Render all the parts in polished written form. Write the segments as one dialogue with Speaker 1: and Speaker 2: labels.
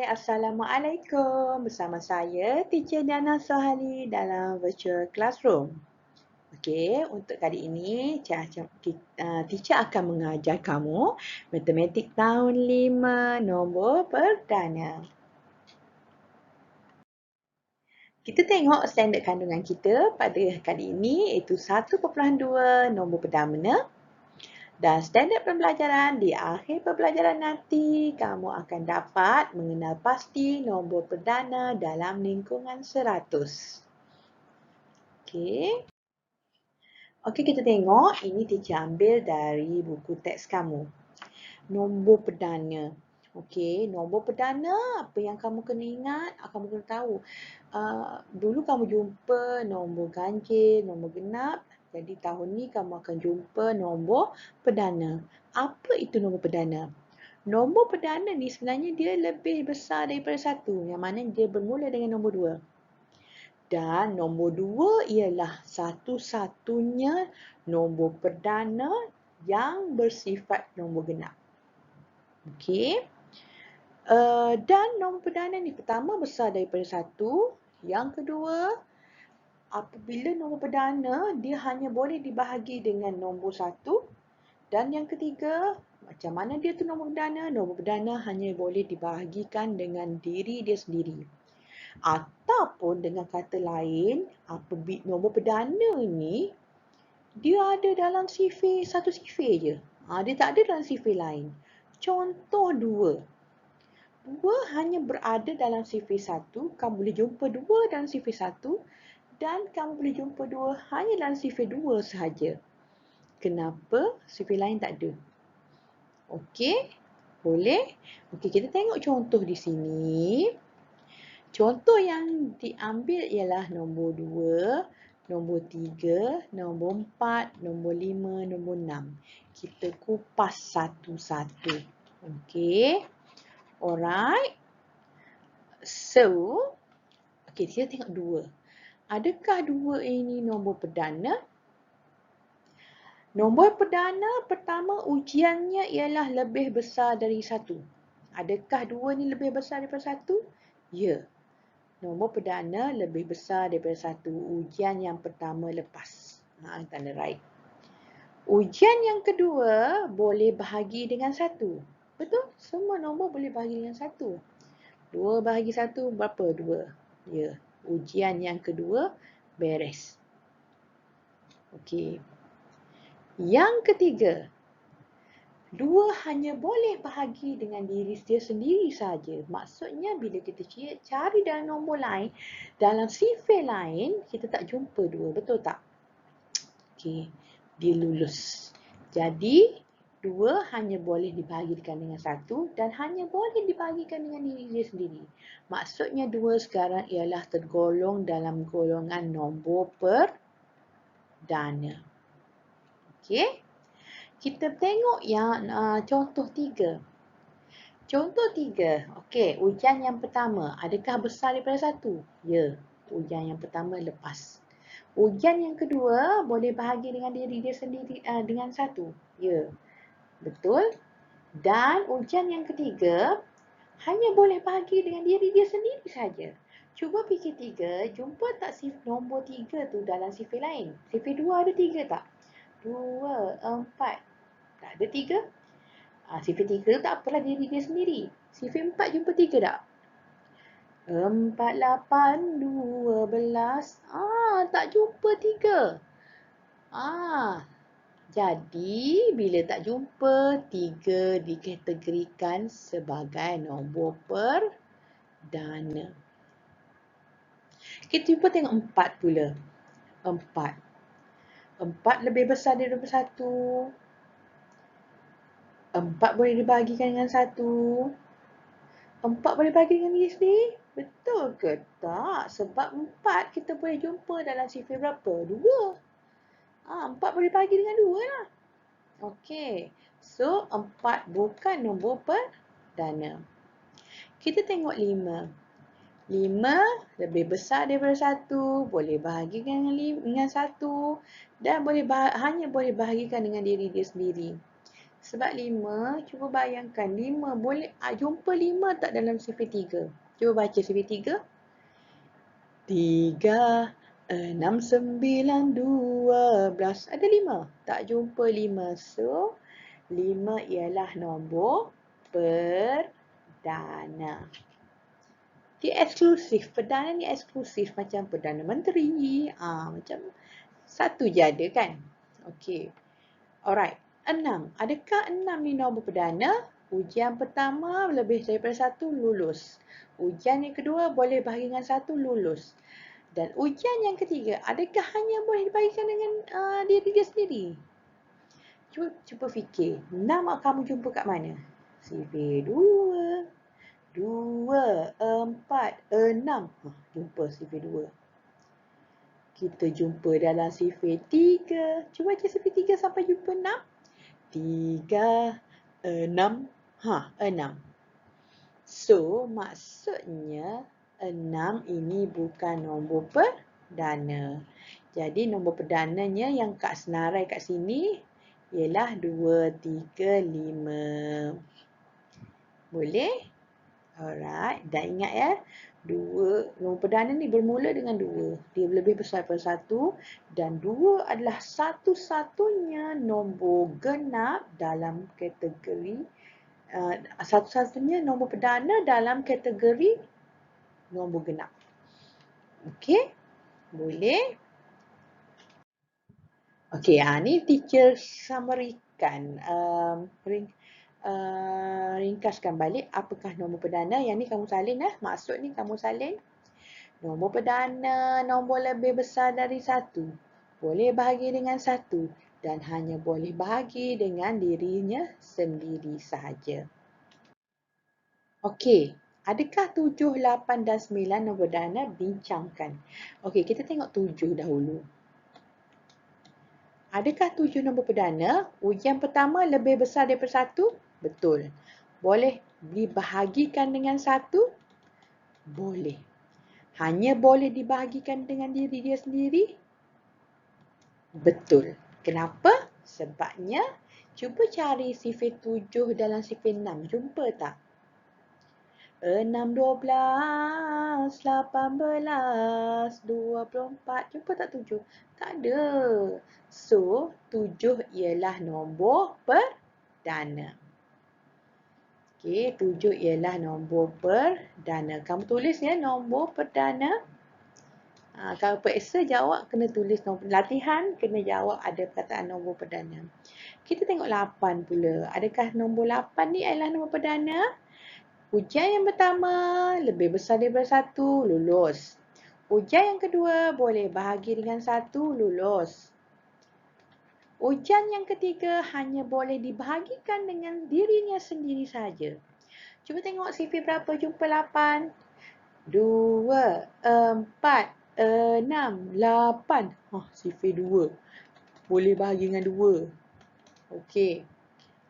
Speaker 1: Assalamualaikum. Bersama saya, Teacher Diana Sohali dalam Virtual Classroom. Okey, untuk kali ini, teacher akan mengajar kamu Matematik tahun 5 nombor perdana. Kita tengok standard kandungan kita pada kali ini iaitu 1.2 nombor perdana. Dan standard pembelajaran di akhir pembelajaran nanti, kamu akan dapat mengenal pasti nombor perdana dalam lingkungan 100. Okey. Okey, kita tengok. Ini teacher ambil dari buku teks kamu. Nombor perdana. Okey, nombor perdana apa yang kamu kena ingat? Kamu kena tahu. Dulu kamu jumpa nombor ganjil, nombor genap. Jadi tahun ni kamu akan jumpa nombor perdana. Apa itu nombor perdana? Nombor perdana ni sebenarnya dia lebih besar daripada 1. Yang mana dia bermula dengan nombor 2. Dan nombor 2 ialah satu-satunya nombor perdana yang bersifat nombor genap. Okey. Dan nombor perdana ni pertama besar daripada 1. Yang kedua, apabila nombor perdana dia hanya boleh dibahagi dengan nombor 1. Dan yang ketiga, macam mana dia tu nombor perdana? Nombor perdana hanya boleh dibahagikan dengan diri dia sendiri. Ataupun dengan kata lain, apabila nombor perdana ni dia ada dalam sifir, satu sifir je. Dia tak ada dalam sifir lain. Contoh 2. 2 hanya berada dalam sifir 1. Kamu boleh jumpa 2 dalam sifir 1. Dan kamu boleh jumpa 2 hanya dalam sifir 2 sahaja. Kenapa sifir lain tak ada? Okey, boleh? Okey, kita tengok contoh di sini. Contoh yang diambil ialah nombor 2, nombor 3, nombor 4, nombor 5, nombor 6. Kita kupas satu-satu. Okey. Alright. So, okey, kita tengok 2. Adakah 2 ini nombor perdana? Nombor perdana pertama ujiannya ialah lebih besar dari 1. Adakah 2 ni lebih besar daripada 1? Ya. Nombor perdana lebih besar daripada 1. Ujian yang pertama lepas. Tanda right. Ujian yang kedua boleh bahagi dengan 1. Betul? Semua nombor boleh bahagi dengan 1. 2 bahagi 1 berapa? 2. Ya. Ujian yang kedua beres. Okey. Yang ketiga, 2 hanya boleh bahagi dengan diri dia sendiri saja. Maksudnya bila kita cari dalam nombor lain, dalam sifir lain, kita tak jumpa 2. Betul tak? Okey, dia lulus. Jadi, 2 hanya boleh dibahagikan dengan 1 dan hanya boleh dibahagikan dengan diri dia sendiri. Maksudnya 2 sekarang ialah tergolong dalam golongan nombor perdana. Okey. Kita tengok yang contoh 3. Contoh 3. Okey, ujian yang pertama. Adakah besar daripada 1? Ya, ujian yang pertama lepas. Ujian yang kedua boleh bahagi dengan diri dia sendiri dengan 1. Ya, betul. Dan ujian yang ketiga hanya boleh bahagi dengan diri dia sendiri saja. Cuba fikir 3, jumpa tak nombor 3 tu dalam sifir lain? Sifir 2 ada 3 tak? 2, 4. Tak ada 3. Sifir 3 tak apalah diri dia sendiri. Sifir 4 jumpa 3 tak? 4, 8, 12. Tak jumpa 3. Jadi bila tak jumpa, 3 dikategorikan sebagai nombor perdana. Kita cuba tengok 4 pula. 4. 4 lebih besar daripada 1. 4 boleh dibahagikan dengan 1. 4 boleh bagi dengan diri sendiri? Betul ke tak? Sebab 4 kita boleh jumpa dalam sifir berapa? 2. 4 boleh bagi dengan 2 lah. Okey. So, 4 bukan nombor perdana. Kita tengok 5. 5 lebih besar daripada 1. Boleh bahagikan dengan 1. Dan hanya boleh bahagikan dengan diri dia sendiri. Sebab 5, cuba bayangkan 5 boleh jumpa 5 tak dalam sifar 3? Cuba baca sifar 3. 3, 6, 9, 12. Ada 5? Tak jumpa 5. So, 5 ialah nombor perdana. Dia eksklusif. Perdana ni eksklusif macam Perdana Menteri. Macam satu je ada kan? Okey. Alright. 6. Adakah 6 ni nombor perdana? Ujian pertama lebih daripada 1 lulus. Ujian yang kedua boleh bahagi dengan 1 lulus. Dan ujian yang ketiga, adakah hanya boleh dibahagikan dengan diri dia sendiri? Cuba fikir. 6 kamu jumpa kat mana? Sifar 2, 2, 4, 6. Jumpa sifar 2. Kita jumpa dalam sifar 3. Cuba baca sifar 3 sampai jumpa 6. 3, 6. 6. So, maksudnya 6 ini bukan nombor perdana. Jadi, nombor perdananya yang Kak senarai kat sini ialah 2, 3, 5. Boleh? Alright. Dan ingat ya, nombor perdana ni bermula dengan 2. Dia lebih besar daripada 1 dan 2 adalah satu-satunya nombor genap dalam kategori satu-satunya nombor perdana dalam kategori nombor genap. Okey? Boleh? Okey, ni teacher summary-kan. Ringkaskan balik apakah nombor perdana. Yang ni kamu salin maksud ni kamu salin. Nombor perdana, nombor lebih besar dari 1. Boleh bahagi dengan 1 dan hanya boleh bahagi dengan dirinya sendiri sahaja. Okey, adakah 7, 8 dan 9 nombor perdana? Bincangkan. Okey, kita tengok 7 dahulu. Adakah 7 nombor perdana? Ujian pertama lebih besar daripada 1? Betul. Boleh dibahagikan dengan 1? Boleh. Hanya boleh dibahagikan dengan diri dia sendiri? Betul. Kenapa? Sebabnya, cuba cari sifar 7 dalam sifar 6. Jumpa tak? 6, 12, 18, 24. Jumpa tak 7? Tak ada. So, 7 ialah nombor perdana. Okey, 7 ialah nombor perdana. Kamu tulis ya nombor perdana. Kalau periksa jawab kena tulis nombor. Latihan kena jawab ada perkataan nombor perdana. Kita tengok 8 pula. Adakah nombor 8 ni adalah nombor perdana? Ujian yang pertama lebih besar daripada 1, lulus. Ujian yang kedua boleh bahagi dengan 1, lulus. Ujian yang ketiga hanya boleh dibahagikan dengan dirinya sendiri saja. Cuba tengok sifar berapa jumpa 8. 2, 4, 6, 8. Sifar 2. Boleh bahagi dengan 2. Okey.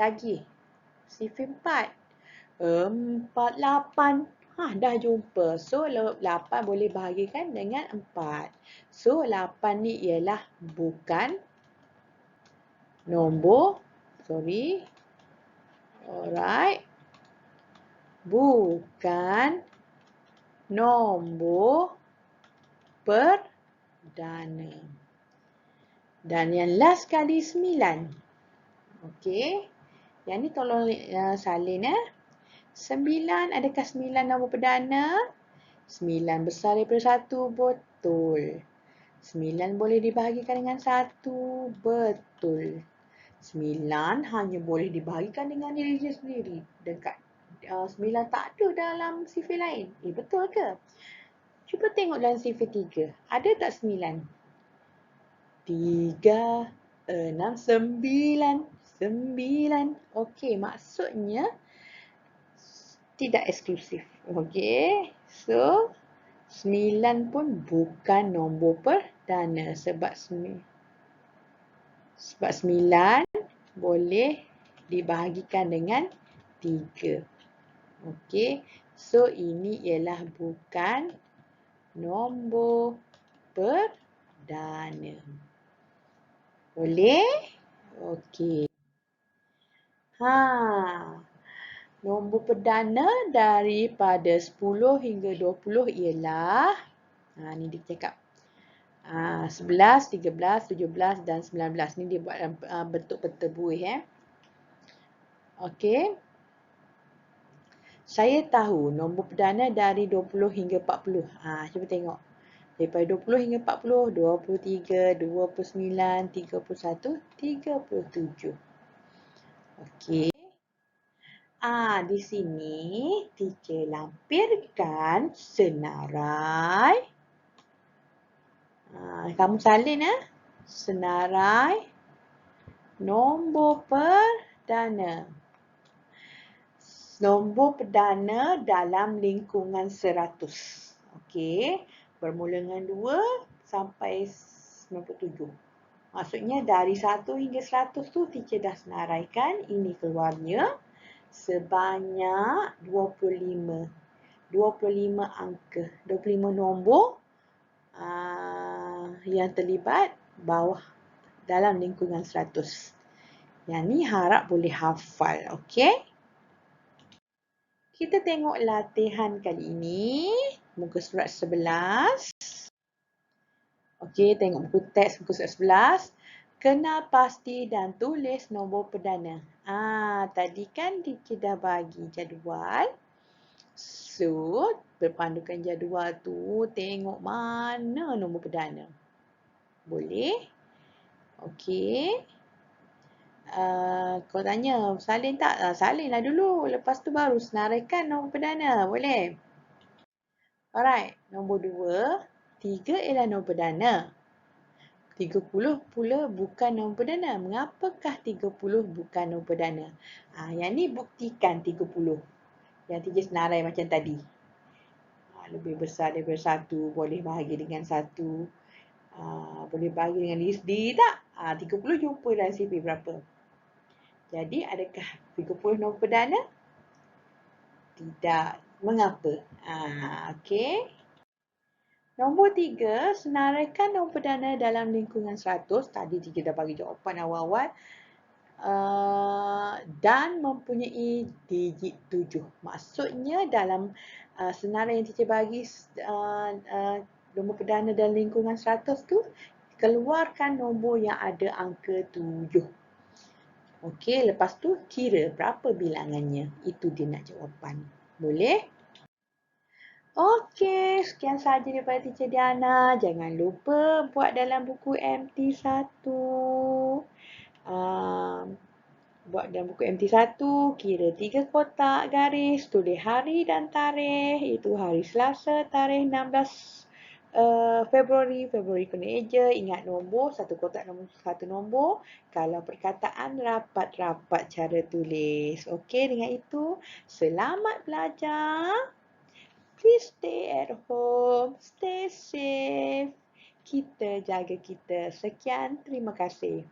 Speaker 1: Lagi. Sifar 4. 4, 8. Dah jumpa. So, 8 boleh bahagikan dengan 4. So, 8 ni ialah bukan nombor. Alright. Bukan nombor perdana. Dan yang last kali 9. Okey. Yang ni tolong salin 9, adakah 9 nombor perdana? 9 besar daripada 1, betul. 9 boleh dibahagikan dengan 1, betul. 9 hanya boleh dibahagikan dengan diri dia sendiri. Dekat 9 tak ada dalam sifar lain. Betul ke? Cuba tengok dalam sifar 3. Ada tak 9? 3, 6, 9. 9. Okey, maksudnya tidak eksklusif. Okey. So, 9 pun bukan nombor perdana sebab 9 boleh dibahagikan dengan 3. Okey. So, ini ialah bukan nombor perdana. Boleh? Okey. Ha. Nombor perdana daripada 10 hingga 20 ialah, ni dia cakap, 11, 13, 17 dan 19. Ni dia buat bentuk peta buih. Okey. Saya tahu nombor perdana dari 20 hingga 40. Cuba tengok. Daripada 20 hingga 40, 23, 29, 31, 37. Okey. Di sini teacher lampirkan senarai. Kamu salin senarai nombor perdana. Nombor perdana dalam lingkungan 100. Okey, bermula dengan 2 sampai 97. Maksudnya dari 1 hingga 100 tu teacher dah senaraikan, ini keluarnya sebanyak 25. 25 angka, 25 nombor yang terlibat bawah dalam lingkungan 100. Yang ni harap boleh hafal, okey? Kita tengok latihan kali ini, muka surat 11. Okey, tengok buku teks muka surat 11. Kenal pasti dan tulis nombor perdana. Tadi kan kita dah bagi jadual. So, berpandukan jadual tu, tengok mana nombor perdana. Boleh? Okey. Kau tanya, salin tak? Salinlah dulu. Lepas tu baru senaraikan nombor perdana. Boleh? Alright. Nombor 2. 3 ialah nombor perdana. 30 pula bukan nombor perdana. Mengapakah 30 bukan nombor perdana? Yang ni buktikan 30. Yang tiga senarai macam tadi. Lebih besar daripada 1. Boleh bahagi dengan 1. Boleh bahagi dengan diri sendiri tak? 30 jumpa dalam sifir berapa? Jadi, adakah 30 nombor perdana? Tidak. Mengapa? Okey. Nombor 3, senaraikan nombor perdana dalam lingkungan 100. Tadi kita dah bagi jawapan awal-awal. Dan mempunyai digit 7. Maksudnya dalam senarai yang teacher bagi nombor perdana dalam lingkungan 100 tu, keluarkan nombor yang ada angka 7. Okey, lepas tu kira berapa bilangannya. Itu dia nak jawapan. Boleh? Okey, sekian sahaja daripada Teacher Diana. Jangan lupa buat dalam buku MT1. Buat dalam buku MT1, kira 3 kotak garis, tulis hari dan tarikh. Itu hari Selasa, tarikh 16 Februari kena eja, ingat nombor, satu kotak nombor, satu nombor. Kalau perkataan, rapat-rapat cara tulis. Okey, dengan itu, selamat belajar. Please stay at home, stay safe. Kita jaga kita. Sekian, terima kasih.